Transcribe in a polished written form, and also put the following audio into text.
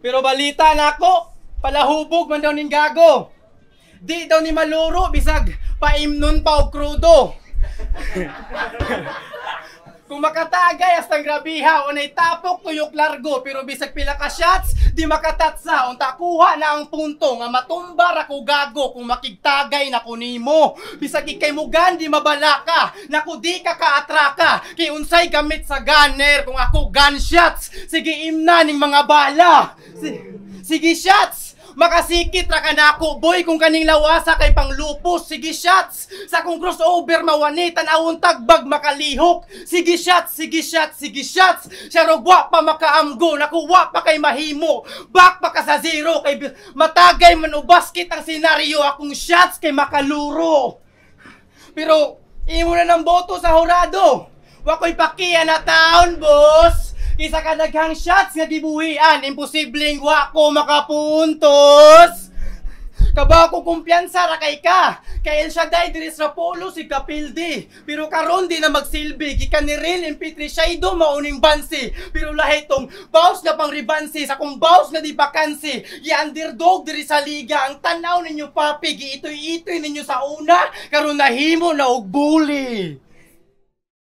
Pero balita na ako, palahubog man daw ning gago. Di daw ni maluro, bisag paimnon pa og krudo. Kung makatagay astang grabiha, unay tapok tuyok largo, pero bisag pila ka shots, di makatatsa, unta kuha na ang punto, nga matumbar ako gago kung makigtagay na kunimo. Bisag ikay mugan, di mabalaka, naku di ka kaatraka, kay unsay gamit sa gunner, kung ako gunshots, sige imna ning mga bala. Sige shots! Makasikit ra ka na ako, boy, kung kaning lawasa kay panglupos. Sige shots! Sa kung crossover mawanitan awon tagbag makalihok. Sige shots, sige shots, sige shots! Siya rogwa pa makaamgo, nakuwa pa kay mahimo. Back pa ka sa zero, kay matagay man o basket ang senaryo. Akong shots kay makaluro. Pero, imo na ng boto sa hurado. Wako'y pakiya na taon, boss! Kisa ka naghang shots nga gibuhian, imposibleng wa ko makapuntos. Kaba ko kumpiyansa ra kay ka. Kay El Shaddai diri sa polo si Kapildi. Pero karon di na magsilbi, gikan ni Real MP3 Shaido mauning bansi. Pero lahi tong boss na pang ribansi, sa kung boss na di bakansi. Underdog diri sa liga, ang tanaw ninyo papi, giitoy-itoy ninyo sa una, karon nahimo na og bully.